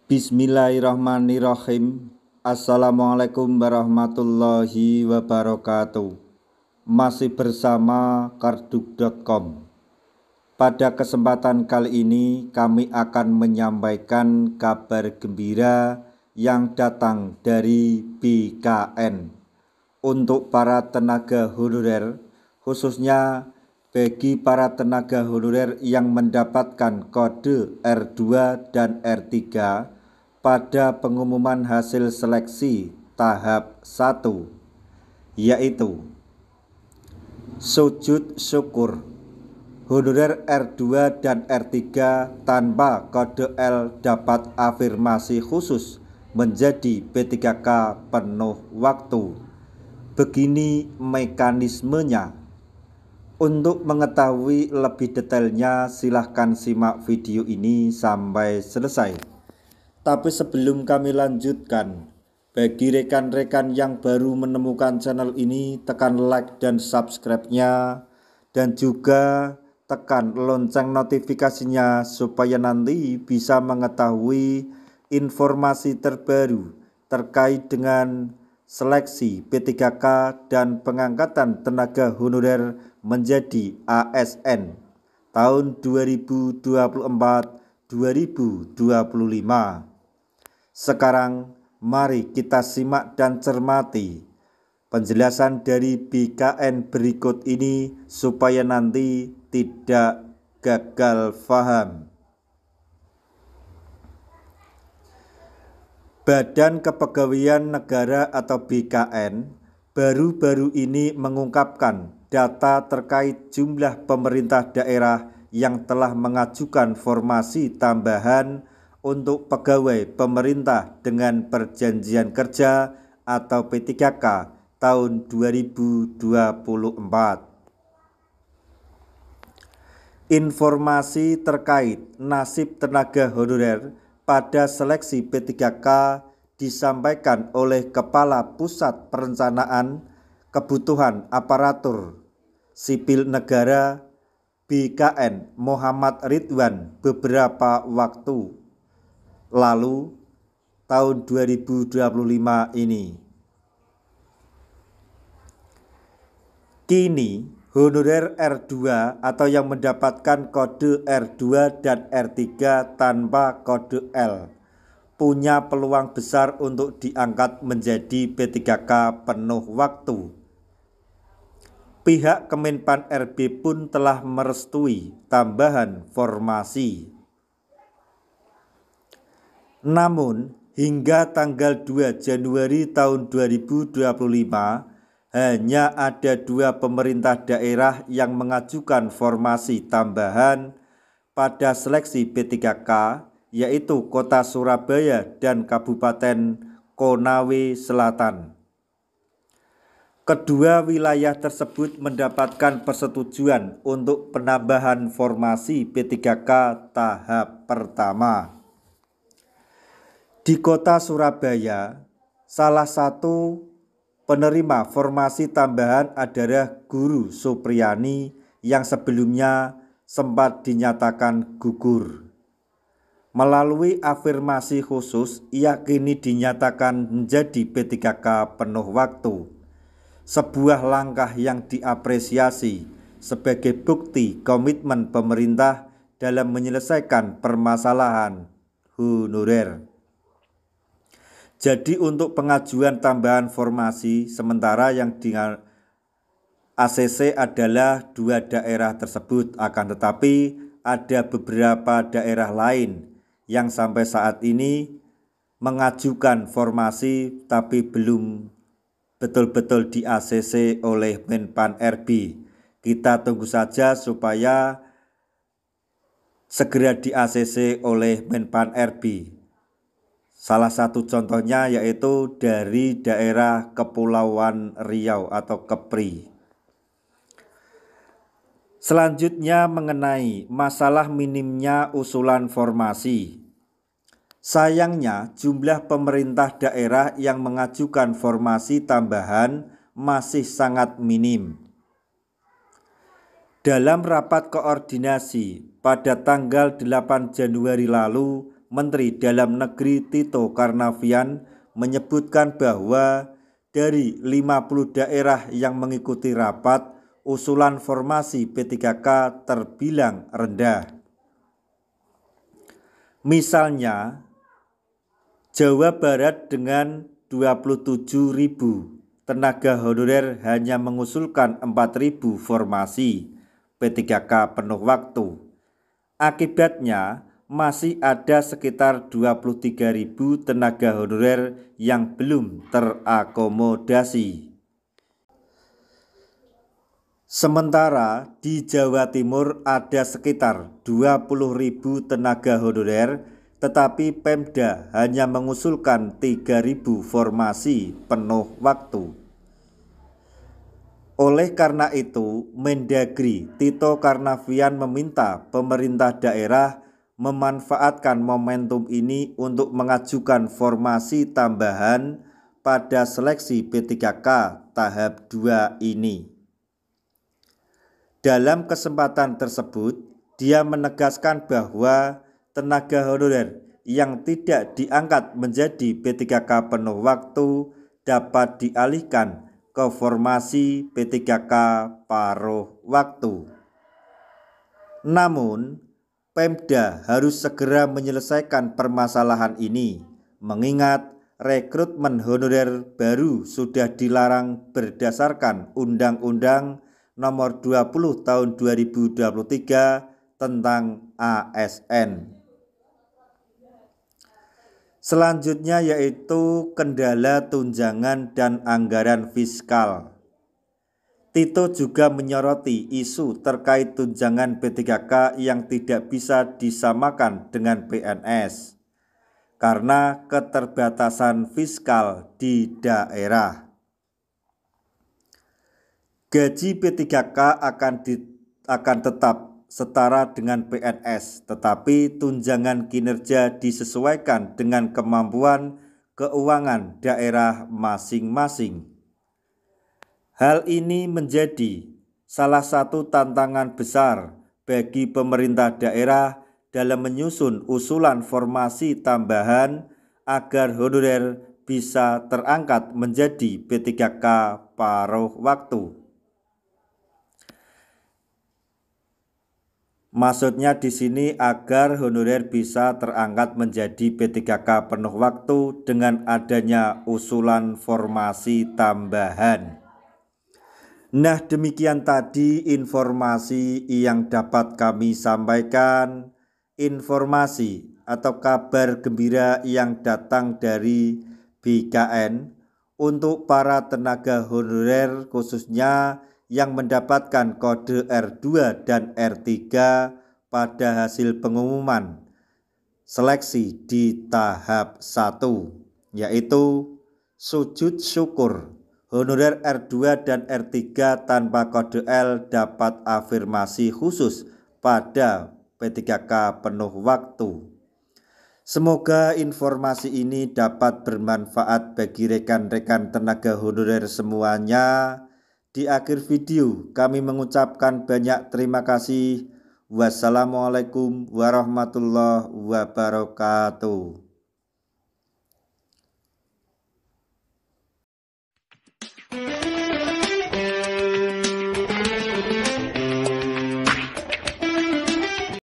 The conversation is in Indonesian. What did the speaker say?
Bismillahirrahmanirrahim. Assalamualaikum warahmatullahi wabarakatuh. Masih bersama karduk.com. Pada kesempatan kali ini kami akan menyampaikan kabar gembira yang datang dari BKN untuk para tenaga honorer, khususnya bagi para tenaga honorer yang mendapatkan kode R2 dan R3 pada pengumuman hasil seleksi tahap 1, yaitu sujud syukur honorer R2 dan R3 tanpa kode L dapat afirmasi khusus menjadi P3K penuh waktu. Begini mekanismenya. Untuk mengetahui lebih detailnya silahkan simak video ini sampai selesai. Tapi sebelum kami lanjutkan, bagi rekan-rekan yang baru menemukan channel ini, tekan like dan subscribe-nya, dan juga tekan lonceng notifikasinya supaya nanti bisa mengetahui informasi terbaru terkait dengan seleksi P3K dan pengangkatan tenaga honorer menjadi ASN tahun 2024-2025. Sekarang mari kita simak dan cermati penjelasan dari BKN berikut ini supaya nanti tidak gagal paham. Badan Kepegawaian Negara atau BKN baru-baru ini mengungkapkan data terkait jumlah pemerintah daerah yang telah mengajukan formasi tambahan untuk pegawai pemerintah dengan perjanjian kerja atau P3K tahun 2024. Informasi terkait nasib tenaga honorer pada seleksi P3K disampaikan oleh Kepala Pusat Perencanaan Kebutuhan Aparatur Sipil Negara BKN Muhammad Ridwan beberapa waktu lalu tahun 2025 ini. Kini honorer R2 atau yang mendapatkan kode R2 dan R3 tanpa kode L punya peluang besar untuk diangkat menjadi P3K penuh waktu. Pihak Kemenpan RB pun telah merestui tambahan formasi. Namun, hingga tanggal 2 Januari tahun 2025, hanya ada 2 pemerintah daerah yang mengajukan formasi tambahan pada seleksi P3K, yaitu Kota Surabaya dan Kabupaten Konawe Selatan. Kedua wilayah tersebut mendapatkan persetujuan untuk penambahan formasi P3K tahap pertama. Di Kota Surabaya, salah satu penerima formasi tambahan adalah Guru Supriyani yang sebelumnya sempat dinyatakan gugur. Melalui afirmasi khusus, ia kini dinyatakan menjadi P3K penuh waktu. Sebuah langkah yang diapresiasi sebagai bukti komitmen pemerintah dalam menyelesaikan permasalahan honorer. Jadi untuk pengajuan tambahan formasi sementara yang di ACC adalah 2 daerah tersebut, akan tetapi ada beberapa daerah lain yang sampai saat ini mengajukan formasi tapi belum betul-betul di ACC oleh Menpan RB. Kita tunggu saja supaya segera di ACC oleh Menpan RB. Salah satu contohnya yaitu dari daerah Kepulauan Riau atau Kepri. Selanjutnya mengenai masalah minimnya usulan formasi. Sayangnya jumlah pemerintah daerah yang mengajukan formasi tambahan masih sangat minim. Dalam rapat koordinasi pada tanggal 8 Januari lalu, Menteri Dalam Negeri Tito Karnavian menyebutkan bahwa dari 50 daerah yang mengikuti rapat, usulan formasi P3K terbilang rendah. Misalnya, Jawa Barat dengan 27.000 tenaga honorer hanya mengusulkan 4.000 formasi P3K penuh waktu. Akibatnya, masih ada sekitar 23.000 tenaga honorer yang belum terakomodasi. Sementara di Jawa Timur ada sekitar 20.000 tenaga honorer, tetapi Pemda hanya mengusulkan 3.000 formasi penuh waktu. Oleh karena itu, Mendagri Tito Karnavian meminta pemerintah daerah memanfaatkan momentum ini untuk mengajukan formasi tambahan pada seleksi P3K tahap 2 ini. Dalam kesempatan tersebut, dia menegaskan bahwa tenaga honorer yang tidak diangkat menjadi P3K penuh waktu dapat dialihkan ke formasi P3K paruh waktu. Namun, Pemda harus segera menyelesaikan permasalahan ini, mengingat rekrutmen honorer baru sudah dilarang berdasarkan Undang-Undang Nomor 20 Tahun 2023 tentang ASN. Selanjutnya yaitu kendala tunjangan dan anggaran fiskal. Tito juga menyoroti isu terkait tunjangan P3K yang tidak bisa disamakan dengan PNS karena keterbatasan fiskal di daerah. Gaji P3K akan tetap setara dengan PNS, tetapi tunjangan kinerja disesuaikan dengan kemampuan keuangan daerah masing-masing. Hal ini menjadi salah satu tantangan besar bagi pemerintah daerah dalam menyusun usulan formasi tambahan agar honorer bisa terangkat menjadi P3K paruh waktu. Maksudnya di sini agar honorer bisa terangkat menjadi P3K penuh waktu dengan adanya usulan formasi tambahan. Nah, demikian tadi informasi yang dapat kami sampaikan, informasi atau kabar gembira yang datang dari BKN untuk para tenaga honorer khususnya yang mendapatkan kode R2 dan R3 pada hasil pengumuman seleksi di tahap 1, yaitu sujud syukur. Honorer R2 dan R3 tanpa kode L dapat afirmasi khusus pada P3K penuh waktu. Semoga informasi ini dapat bermanfaat bagi rekan-rekan tenaga honorer semuanya. Di akhir video kami mengucapkan banyak terima kasih. Wassalamualaikum warahmatullahi wabarakatuh.